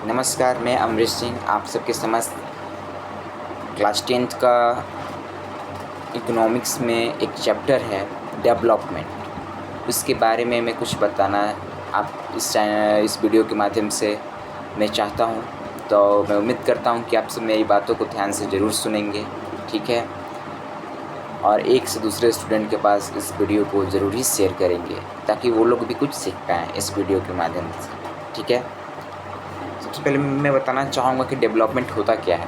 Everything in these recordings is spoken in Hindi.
नमस्कार, मैं अमरीश सिंह आप सबके समक्ष क्लास 10th का इकोनॉमिक्स में एक चैप्टर है डेवलपमेंट। उसके बारे में मैं कुछ बताना आप इस वीडियो के माध्यम से मैं चाहता हूँ। तो मैं उम्मीद करता हूँ कि आप सब मेरी बातों को ध्यान से ज़रूर सुनेंगे, ठीक है। और एक से दूसरे स्टूडेंट के पास इस वीडियो को ज़रूर ही शेयर करेंगे ताकि वो लोग भी कुछ सीख पाएँ इस वीडियो के माध्यम से, ठीक है। सबसे पहले मैं बताना चाहूँगा कि डेवलपमेंट होता क्या है।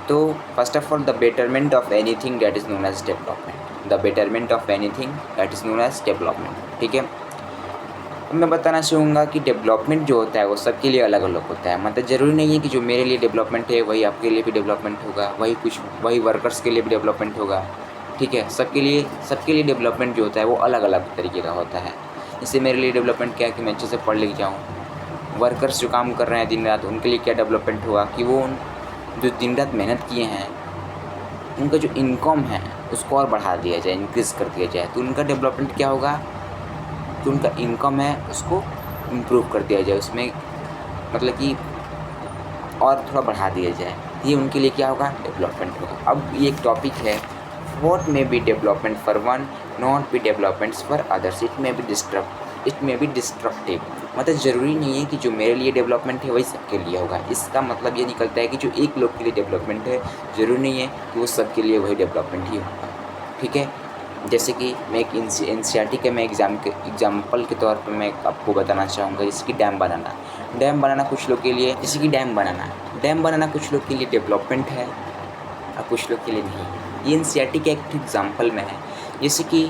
तो first of all the betterment of anything that is known as development. The betterment of anything that is known as development, ठीक है। अब मैं बताना चाहूँगा कि डेवलपमेंट जो होता है वो सबके लिए अलग अलग होता है। मतलब ज़रूरी नहीं है कि जो मेरे लिए डेवलपमेंट है वही आपके लिए भी डेवलपमेंट होगा, वही वर्कर्स के लिए भी डेवलपमेंट होगा, ठीक है। सबके लिए डेवलपमेंट जो होता है वो अलग अलग तरीके का होता है। जैसे मेरे लिए डेवलपमेंट क्या है कि मैं अच्छे से पढ़ लिख जाऊँ। वर्कर्स जो काम कर रहे हैं दिन रात, उनके लिए क्या डेवलपमेंट हुआ कि वो जो दिन रात मेहनत किए हैं उनका जो इनकम है उसको और बढ़ा दिया जाए, इंक्रीज़ कर दिया जाए। तो उनका डेवलपमेंट क्या होगा कि उनका इनकम है उसको इम्प्रूव कर दिया जाए, उसमें मतलब कि और थोड़ा बढ़ा दिया जाए। ये उनके लिए क्या होगा, डेवलपमेंट होगा। अब ये एक टॉपिक है, what may be development for one not be developments for others, it may be destructive. मतलब ज़रूरी नहीं है कि जो मेरे लिए डेवलपमेंट है वही सबके लिए होगा। इसका मतलब ये निकलता है कि जो एक लोग के लिए डेवलपमेंट है ज़रूरी नहीं है कि वो सबके लिए वही डेवलपमेंट ही होगा, ठीक है। जैसे कि मैं एक एनसीईआरटी के मैं एग्जाम्पल के तौर पर मैं आपको बताना चाहूँगा, जैसे कि डैम बनाना कुछ लोग के लिए, जैसे कि डैम बनाना कुछ लोग के लिए डेवलपमेंट है और कुछ लोग के लिए नहीं। ये एनसीईआरटी के एक एग्जाम्पल में है। जैसे कि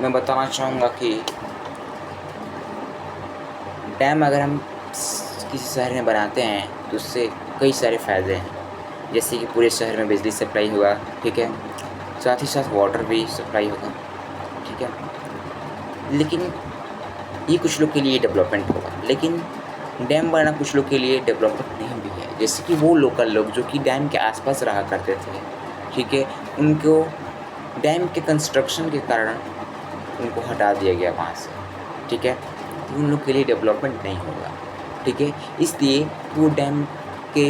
मैं बताना चाहूँगा कि डैम अगर हम किसी शहर में बनाते हैं तो उससे कई सारे फ़ायदे हैं। जैसे कि पूरे शहर में बिजली सप्लाई होगा, ठीक है, साथ ही साथ वाटर भी सप्लाई होगा, ठीक है। लेकिन ये कुछ लोग के लिए डेवलपमेंट होगा, लेकिन डैम बनाना कुछ लोग के लिए डेवलपमेंट नहीं भी है। जैसे कि वो लोकल लोग जो कि डैम के आसपास रहा करते थे, ठीक है, उनको डैम के कंस्ट्रक्शन के कारण उनको हटा दिया गया वहाँ से, ठीक है। तो उन लोग के लिए डेवलपमेंट नहीं होगा, ठीक है। इसलिए वो डैम के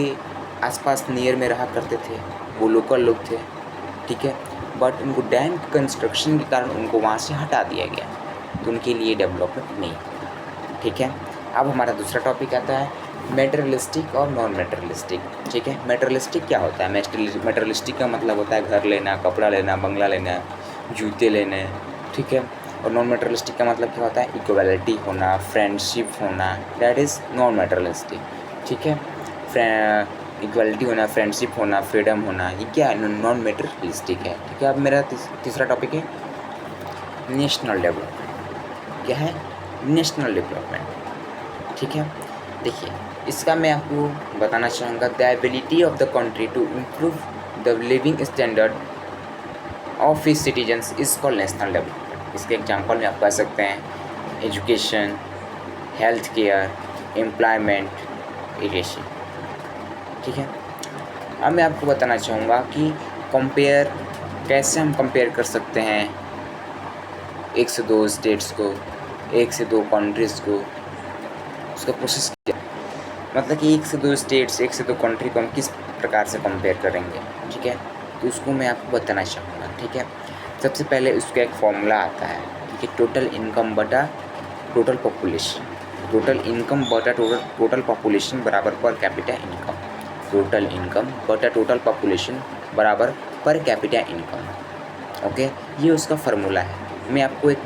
आसपास नियर में रहा करते थे, वो लोकल लोग थे, ठीक है। बट उनको डैम कंस्ट्रक्शन के कारण उनको वहाँ से हटा दिया गया, तो उनके लिए डेवलपमेंट नहीं होगा, ठीक है। अब हमारा दूसरा टॉपिक आता है मेटेरियलिस्टिक और नॉन मेटेरियलिस्टिक, ठीक है। मेटेरियलिस्टिक क्या होता है? मेटेरियलिस्टिक का मतलब होता है घर लेना, कपड़ा लेना, बंगला लेना, जूते लेने, ठीक है। और नॉन मेटेरियलिस्टिक का मतलब क्या होता है? इक्वलिटी होना, फ्रेंडशिप होना, दैट इज़ नॉन मेटेरियलिस्टिक, ठीक है। इक्वलिटी होना, फ्रेंडशिप होना, फ्रीडम होना, ये क्या है? नॉन मेटेरियलिस्टिक है, ठीक है। अब मेरा तीसरा टॉपिक है नेशनल डेवलपमेंट। क्या है? नेशनल डेवलपमेंट, ठीक है। देखिए, इसका मैं आपको बताना चाहूँगा, the ability of the country to improve the living standard of his citizens is called national development. इसके एग्जांपल में आप कह सकते हैं education, health care, employment, irrigation, ठीक है। अब मैं आपको बताना चाहूँगा कि कैसे हम कंपेयर कर सकते हैं एक से दो स्टेट्स को, एक से दो कंट्रीज़ को। उसका प्रोसेस क्या, मतलब कि एक से दो स्टेट्स, एक से दो कंट्री को हम किस प्रकार से कंपेयर करेंगे, ठीक है। तो उसको मैं आपको बताना चाहूँगा, ठीक है। सबसे पहले उसका एक फॉर्मूला आता है, ठीक है, टोटल इनकम बटा टोटल पॉपुलेशन। टोटल इनकम बटा टोटल पॉपुलेशन बराबर per capita income. Total income बटा टोटल पॉपुलेशन बराबर पर कैपिटा इनकम, ओके। ये उसका फार्मूला है। मैं आपको एक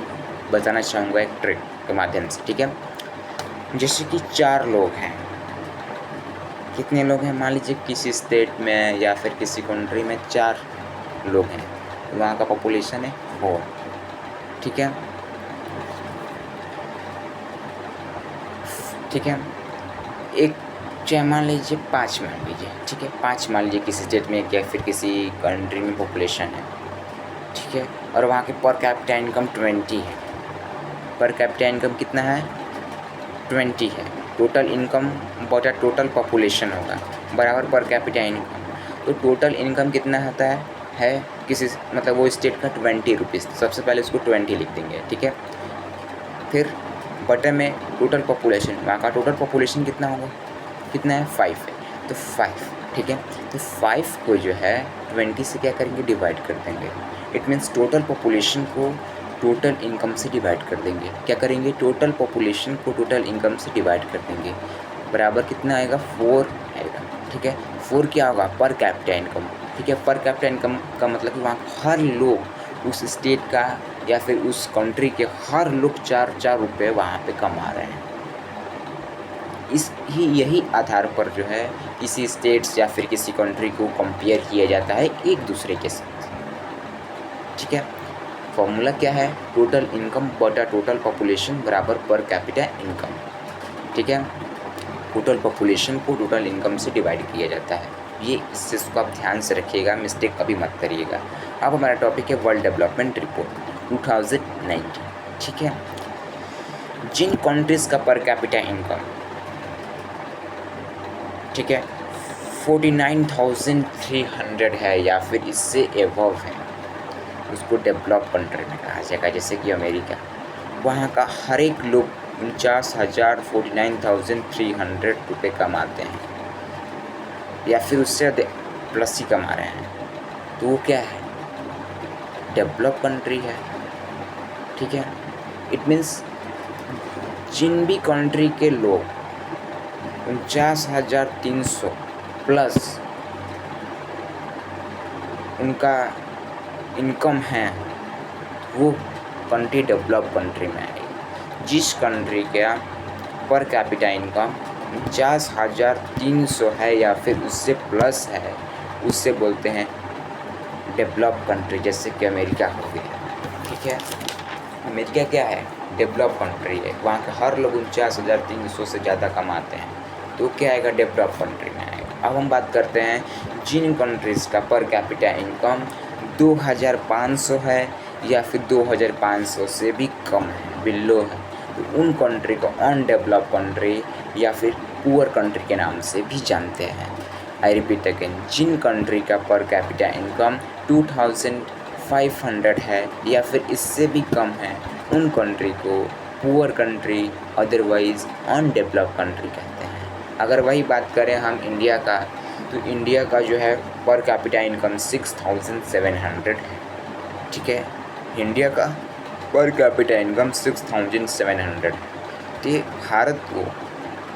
बताना चाहूँगा एक ट्रिक के माध्यम से, ठीक है। जैसे कि 4 लोग हैं, कितने लोग हैं? मान लीजिए किसी स्टेट में या फिर किसी कंट्री में 4 लोग हैं, वहाँ का पॉपुलेशन है 4, ठीक है, ठीक है। एक चाहे मान लीजिए 5 मान लीजिए, ठीक है, 5 मान लीजिए किसी स्टेट में या फिर किसी कंट्री में पॉपुलेशन है, ठीक है। और वहाँ के पर कैपिटा इनकम 20 है। पर कैपिटा इनकम कितना है? 20 है। टोटल इनकम बटा टोटल पॉपुलेशन होगा बराबर पर कैपिटा इनकम। तो टोटल इनकम कितना होता है किसी मतलब वो स्टेट का 20 रुपीज़। सबसे पहले उसको 20 लिख देंगे, ठीक है। फिर बटे में टोटल पॉपुलेशन, वहाँ का टोटल पॉपुलेशन कितना होगा? कितना है 5 है, तो 5, ठीक है। तो 5 को जो है 20 से क्या करेंगे, डिवाइड कर देंगे। इट मीन्स टोटल पॉपुलेशन को टोटल इनकम से डिवाइड कर देंगे। क्या करेंगे, टोटल पॉपुलेशन को टोटल इनकम से डिवाइड कर देंगे। बराबर कितना आएगा, 4 आएगा, ठीक है। 4 क्या होगा, पर कैपिटा इनकम, ठीक है। पर कैपिटा इनकम का मतलब कि वहाँ हर लोग उस स्टेट का या फिर उस कंट्री के हर लोग 4 रुपये वहाँ पे कमा रहे हैं। यही आधार पर जो है किसी स्टेट्स या फिर किसी कंट्री को कंपेयर किया जाता है एक दूसरे के साथ, ठीक है। फॉर्मूला क्या है, टोटल इनकम बटा टोटल पॉपुलेशन बराबर पर कैपिटा इनकम, ठीक है। टोटल पॉपुलेशन को टोटल इनकम से डिवाइड किया जाता है। ये इस चीज़ को आप ध्यान से रखिएगा, मिस्टेक कभी मत करिएगा। अब हमारा टॉपिक है वर्ल्ड डेवलपमेंट रिपोर्ट 2019, ठीक है। जिन कंट्रीज़ का पर कैपिटा इनकम, ठीक है, 49,300 है या फिर इससे एबव है, उसको डेवलप कंट्री में कहा जाएगा। जैसे कि अमेरिका, वहाँ का हर एक लोग 49,300 रुपये कमाते हैं या फिर उससे प्लस ही कमा रहे हैं, तो वो क्या है, डेवलप कंट्री है, ठीक है। इट मीन्स जिन भी कंट्री के लोग 49,300 प्लस उनका इनकम है, वो कंट्री डेवलप कंट्री में आएगी। जिस कंट्री का पर कैपिटा इनकम 49,300 है या फिर उससे प्लस है, उससे बोलते हैं डेवलप कंट्री। जैसे कि अमेरिका हो गया, ठीक है। अमेरिका क्या है, डेवलप कंट्री है, वहाँ के हर लोग 49,300 से ज़्यादा कमाते हैं, तो क्या आएगा, डेवलप कंट्री में आएगा। अब हम बात करते हैं जिन कंट्रीज़ का पर कैपिटा इनकम 2,500 है या फिर 2,500 से भी कम है, बिलो है, तो उन कंट्री को अनडेवलप कंट्री या फिर पुअर कंट्री के नाम से भी जानते हैं। आई रिपीट अगेन, जिन कंट्री का पर कैपिटा इनकम 2,500 है या फिर इससे भी कम है, उन कंट्री को poor country otherwise undevelop country कहते हैं। अगर वही बात करें हम इंडिया का, तो इंडिया का जो है पर कैपिटा इनकम 6,700 है, ठीक है। इंडिया का पर कैपिटा इनकम 6,700 है। तो भारत को,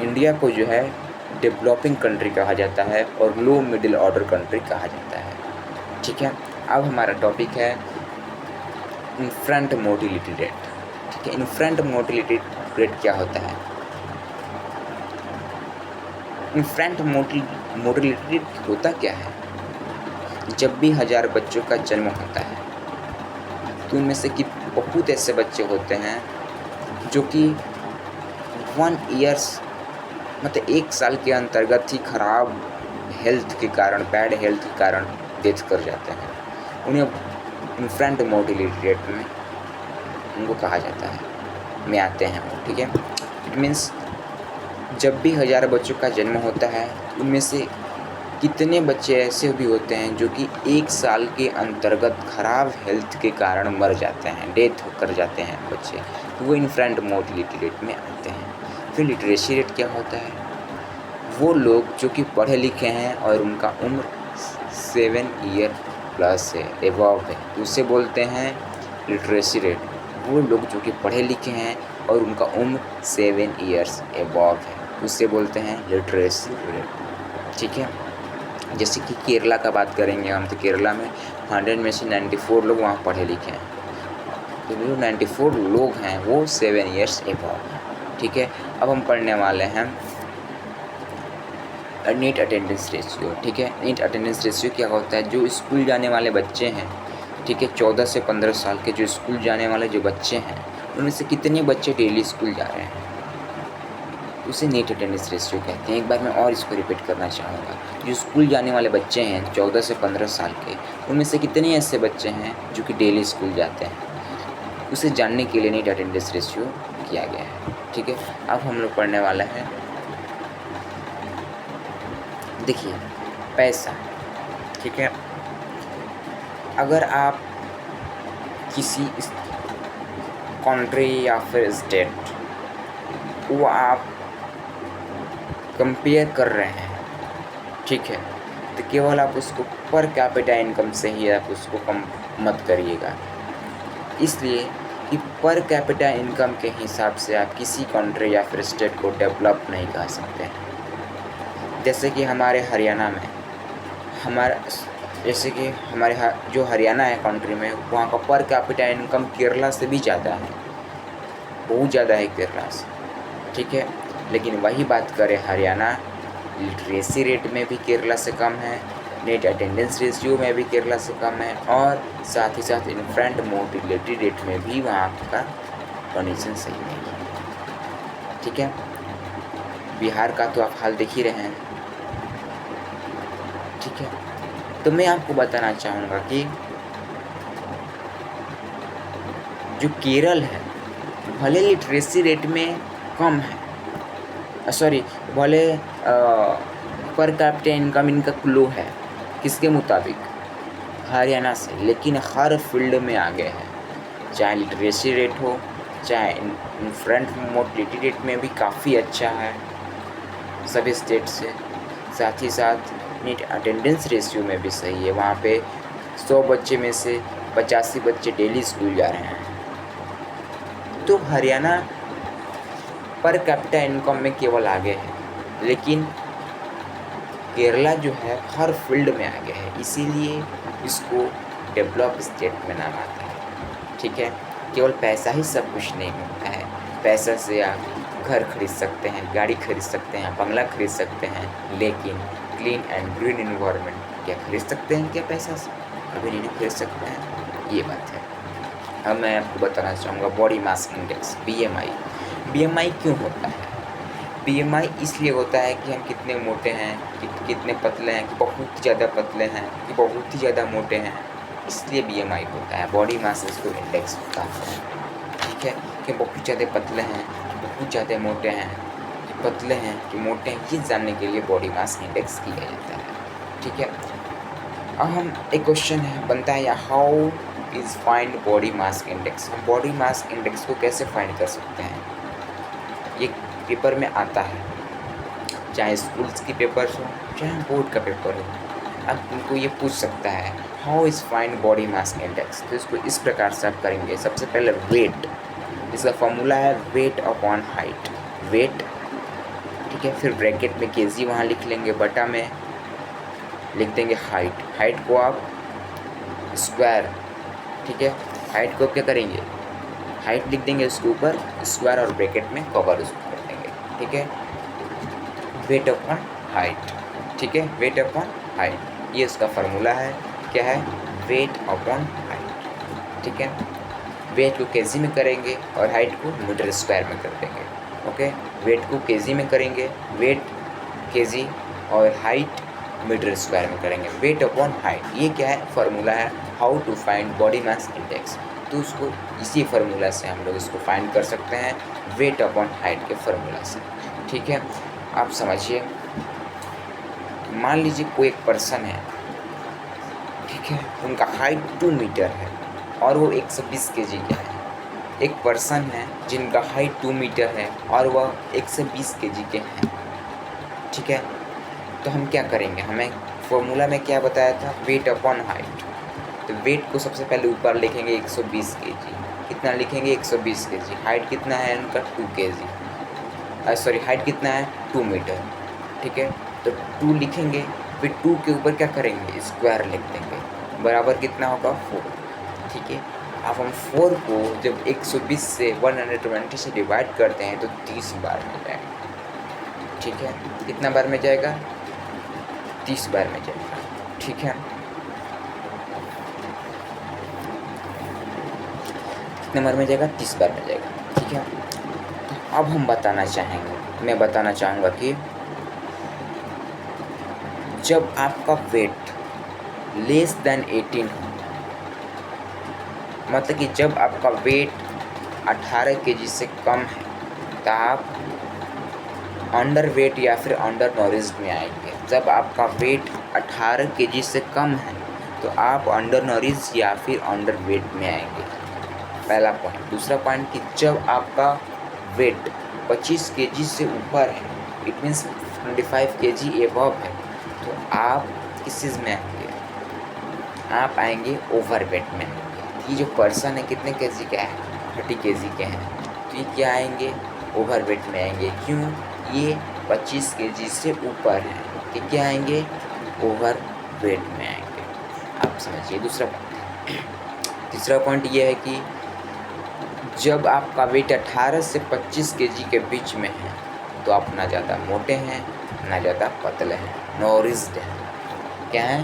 इंडिया को जो है डेवलपिंग कंट्री कहा जाता है और लो मिडिल ऑर्डर कंट्री कहा जाता है, ठीक है। अब हमारा टॉपिक है इन्फ्रेंट मोटिलिटी रेट, ठीक है। इन्फ्रेंट मोटिलिटी रेट क्या होता है, इन्फ्रेंट मोटिलिटी होता क्या है, जब भी 1000 बच्चों का जन्म होता है तो उनमें से बहुत ऐसे बच्चे होते हैं जो कि 1 ईयर्स मतलब 1 साल के अंतर्गत ही खराब हेल्थ के कारण, बैड हेल्थ के कारण डेथ कर जाते हैं। उन्हें इन्फ्रेंट मोटिलिटी रेट में उनको कहा जाता है, में आते हैं वो, ठीक है। इट मीन्स जब भी 1000 बच्चों का जन्म होता है, उनमें से कितने बच्चे ऐसे भी होते हैं जो कि 1 साल के अंतर्गत ख़राब हेल्थ के कारण मर जाते हैं, डेथ कर जाते हैं बच्चे, तो वो इन्फ्रेंट मोटिलिटी रेट में आते हैं। फिर लिटरेसी रेट क्या होता है, वो लोग जो कि पढ़े लिखे हैं और उनका उम्र 7 ईयर प्लस है, एबव है, तो उसे बोलते हैं लिटरेसी रेट। वो लोग जो कि पढ़े लिखे हैं और उनका उम्र 7 ईयर्स एबव है, उससे बोलते हैं लिटरेसी रेट, ठीक है। जैसे कि केरला का बात करेंगे हम, तो केरला में 100 में से 94 लोग वहाँ पढ़े लिखे हैं, तो जो 94 लोग हैं वो 7 ईयर्स एबव हैं, ठीक है। अब हम पढ़ने वाले हैं नीट अटेंडेंस रेशियो, ठीक है। नीट अटेंडेंस रेशियो क्या होता है, जो स्कूल जाने वाले बच्चे हैं, ठीक है, 14 से 15 साल के जो स्कूल जाने वाले जो बच्चे हैं, उनमें से कितने बच्चे डेली स्कूल जा रहे हैं, उसे नीट अटेंडेंस रेशियो कहते हैं। एक बार मैं और इसको रिपीट करना चाहूँगा, जो स्कूल जाने वाले बच्चे हैं 14 से 15 साल के, उनमें से कितने ऐसे बच्चे हैं जो कि डेली स्कूल जाते हैं, उसे जानने के लिए नीट अटेंडेंस रेशियो किया गया है, ठीक है। अब हम लोग पढ़ने वाला है, देखिए पैसा, ठीक है। अगर आप किसी कंट्री या फिर स्टेट को आप कंपेयर कर रहे हैं, ठीक है, तो केवल आप उसको पर कैपिटा इनकम से ही आप उसको कम मत करिएगा, इसलिए कि पर कैपिटा इनकम के हिसाब से आप किसी कंट्री या फिर स्टेट को डेवलप नहीं कर सकते हैं। जैसे कि हमारे हरियाणा में जो हरियाणा है कंट्री में, वहाँ का पर कैपिटा इनकम केरला से भी ज़्यादा है, बहुत ज़्यादा है केरला से, ठीक है। लेकिन वही बात करें हरियाणा, लिटरेसी रेट में भी केरला से कम है, नेट अटेंडेंस रेशियो में भी केरला से कम है, और साथ ही साथ इन्फेंट मोर्टिलिटी रेट में भी वहाँ का कंडीशन सही नहीं है, ठीक है। बिहार का तो आप हाल देख ही रहे हैं, ठीक है। तो मैं आपको बताना चाहूँगा कि जो केरल है, भले लिटरेसी रेट में कम है, भले पर कैपिटा इनकम इनका लो है, किसके मुताबिक, हरियाणा से, लेकिन हर फील्ड में आगे है, चाहे लिटरेसी रेट हो, चाहे इन्फेंट मोर्टिलिटी रेट में भी काफ़ी अच्छा है सभी स्टेट से, साथ ही साथ नीट अटेंडेंस रेशियो में भी सही है। वहाँ पे 100 बच्चे में से 85 बच्चे डेली स्कूल जा रहे हैं। तो हरियाणा पर कैपिटा इनकम में केवल आगे है, लेकिन केरला जो है हर फील्ड में आगे है, इसीलिए इसको डेवलप स्टेट में नाम आता है, ठीक है। केवल पैसा ही सब कुछ नहीं होता है, पैसा से आप घर खरीद सकते हैं, गाड़ी खरीद सकते हैं, बंगला खरीद सकते हैं, लेकिन क्लीन एंड ग्रीन इन्वायरमेंट क्या खरीद सकते हैं क्या पैसा से? कभी नहीं खरीद सकते हैं, ये बात है। अब मैं आपको बताना चाहूँगा बॉडी मास इंडेक्स, BMI क्यों होता है? BMI इसलिए होता है कि हम कितने मोटे हैं, कितने पतले हैं, कि बहुत ज़्यादा पतले हैं, कि बहुत ही ज़्यादा मोटे हैं, इसलिए BMI होता है, बॉडी मास इंडेक्स होता है, ठीक है। कि बहुत ज़्यादा पतले हैं, कि बहुत ज़्यादा मोटे हैं, कि पतले हैं कि मोटे हैं, ये जानने के लिए बॉडी मास इंडेक्स किया जाता है, ठीक है। अब हम एक क्वेश्चन है बनता है, या how is find body mass index, हम बॉडी मास इंडेक्स को कैसे फाइंड कर सकते हैं? ये पेपर में आता है, चाहे स्कूल्स की पेपर हो, चाहे बोर्ड का पेपर हो, अब उनको ये पूछ सकता है how is find body mass index. तो इसको इस प्रकार से आप करेंगे, सबसे पहले वेट, इसका फॉर्मूला है वेट अपॉन हाइट, वेट, ठीक है, फिर ब्रैकेट में केजी वहाँ लिख लेंगे, बटा में लिख देंगे हाइट, हाइट को आप स्क्वायर, ठीक है, हाइट को क्या करेंगे, हाइट लिख देंगे उसके ऊपर स्क्वायर और ब्रैकेट में कवर उसको कर देंगे, ठीक है, वेट अपॉन हाइट, ठीक है, वेट अपॉन हाइट, ये उसका फार्मूला है, क्या है, वेट अपॉन हाइट, ठीक है। वेट को केजी में करेंगे और हाइट को मीटर स्क्वायर में कर देंगे, ओके। वेट को केजी में करेंगे, वेट केजी, और हाइट मीटर स्क्वायर में करेंगे, वेट अपॉन हाइट, ये क्या है, फार्मूला है how to find body mass index. तो उसको इसी फार्मूला से हम लोग इसको फाइंड कर सकते हैं, वेट अपॉन हाइट के फार्मूला से, ठीक है। आप समझिए, मान लीजिए कोई एक पर्सन है, ठीक है, उनका हाइट 2 मीटर है और वो 120 केजी का है। एक पर्सन है जिनका हाइट 2 मीटर है और वह 120 केजी के हैं, ठीक है। तो हम क्या करेंगे, हमें फॉर्मूला में क्या बताया था, वेट अपॉन हाइट। तो वेट को सबसे पहले ऊपर लिखेंगे 120 केजी, कितना लिखेंगे 120 केजी, हाइट कितना है उनका 2 केजी, हाइट कितना है 2 मीटर, ठीक है। तो 2 लिखेंगे, फिर 2 के ऊपर क्या करेंगे, स्क्वायर लिख देंगे, बराबर कितना होगा 4, ठीक है। अब हम 4 को जब 120 से 120 से डिवाइड करते हैं तो 30 बार में जाएगा, ठीक है, कितना बार में जाएगा, 30 बार में जाएगा, ठीक है। कितने बार में जाएगा, 30 बार में जाएगा, ठीक है। अब हम मैं बताना चाहूँगा कि जब आपका वेट लेस देन 18 हो, मतलब कि जब आपका वेट 18 केजी से कम है, तो आप अंडर वेट या फिर अंडर नॉरिश्ड में आएंगे। जब आपका वेट 18 केजी से कम है तो आप अंडर नॉरिश्ड या फिर अंडर वेट में आएंगे, पहला पॉइंट। दूसरा पॉइंट कि जब आपका वेट 25 केजी से ऊपर है, इट मीन्स 25 kg एबव है तो आप किस चीज़ में आएंगे? आप आएंगे ओवरवेट में। ये जो पर्सन है कितने केजी का है? 30 केजी के हैं, तो ये क्या आएंगे? ओवरवेट में आएंगे। क्यों? ये 25 केजी से ऊपर है, तो क्या आएंगे? ओवरवेट में आएंगे। आप समझिए दूसरा पॉइंट। तीसरा पॉइंट ये है कि जब आपका वेट 18 से 25 केजी के बीच में है तो आप ना ज़्यादा मोटे हैं ना ज़्यादा पतले हैं, नॉरिज्ड हैं। क्या है?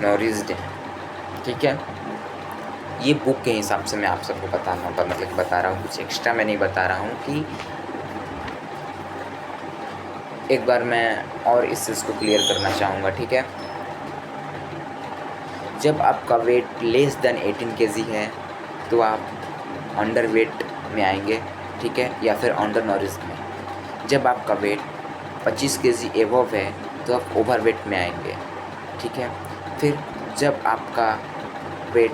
नॉरिज्ड हैं। ठीक है, ये बुक के हिसाब से मैं आप सबको बता रहा हूँ, कुछ एक्स्ट्रा मैं नहीं बता रहा हूँ। कि एक बार मैं और इस चीज़ को क्लियर करना चाहूँगा। ठीक है, जब आपका वेट लेस देन 18 केजी है तो आप अंडर वेट में आएंगे। ठीक है, या फिर अंडर नॉरिज्ड में। जब आपका वेट 25 केजी एबव है तो आप ओवर वेट में आएंगे। ठीक है, फिर जब आपका वेट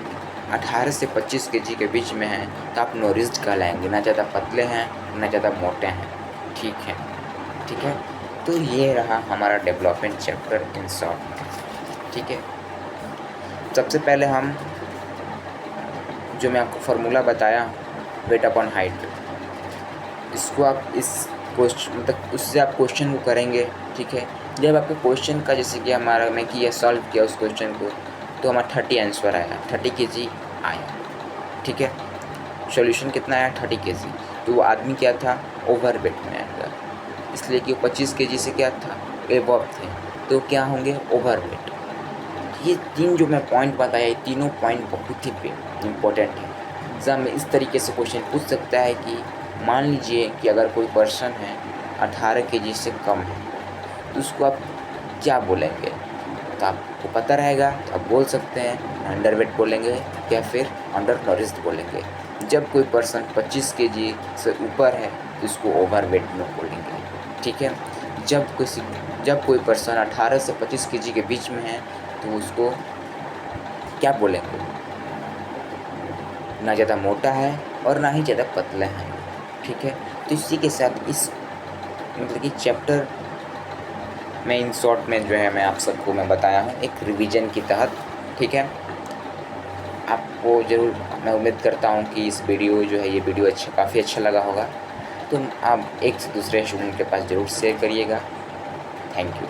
18 से 25 केजी के बीच में है तो आप नॉरिज्ड कहलाएंगे, ना ज़्यादा पतले हैं ना ज़्यादा मोटे हैं। ठीक है, तो ये रहा हमारा डेवलपमेंट चैप्टर इन शॉर्ट। ठीक है, सबसे पहले हम जो मैं आपको फार्मूला बताया वेट अपॉन हाइट, इसको आप इस क्वेश्चन मतलब उससे आप क्वेश्चन को करेंगे। ठीक है, जब आपके क्वेश्चन का जैसे कि हमारा मैं किया सॉल्व किया उस क्वेश्चन को तो हमारा 30 आंसर आया, 30 केजी आया। ठीक है, सॉल्यूशन कितना आया? 30 केजी। तो वो आदमी क्या था? ओवर वेट में आएगा, इसलिए कि 25 केजी से क्या था? एबव थे, तो क्या होंगे? Over weight. ये तीन जो मैं पॉइंट बताया, ये तीनों पॉइंट बहुत ही इम्पोर्टेंट है। एग्ज़ाम में इस तरीके से क्वेश्चन पूछ सकता है कि मान लीजिए कि अगर कोई पर्सन है 18 केजी से कम है तो उसको आप क्या बोलेंगे? तो आपको पता रहेगा तो आप बोल सकते हैं अंडर वेट बोलेंगे या फिर अंडर नॉरिज्ड बोलेंगे। जब कोई पर्सन 25 केजी से ऊपर है तो उसको ओवर वेट में बोलेंगे। ठीक है, जब कोई पर्सन 18 से 25 केजी के बीच में है तो उसको क्या बोलेंगे? ना ज़्यादा मोटा है और ना ही ज़्यादा पतला है। ठीक है, तो इसी के साथ इस मतलब कि चैप्टर में इन शॉर्ट में जो है मैं आप सबको मैं बताया हूँ एक रिवीजन के तहत। ठीक है, आपको ज़रूर मैं उम्मीद करता हूँ कि इस वीडियो जो है ये वीडियो काफ़ी अच्छा लगा होगा। तो आप एक से दूसरे स्टूडेंट के पास ज़रूर शेयर करिएगा। Thank you.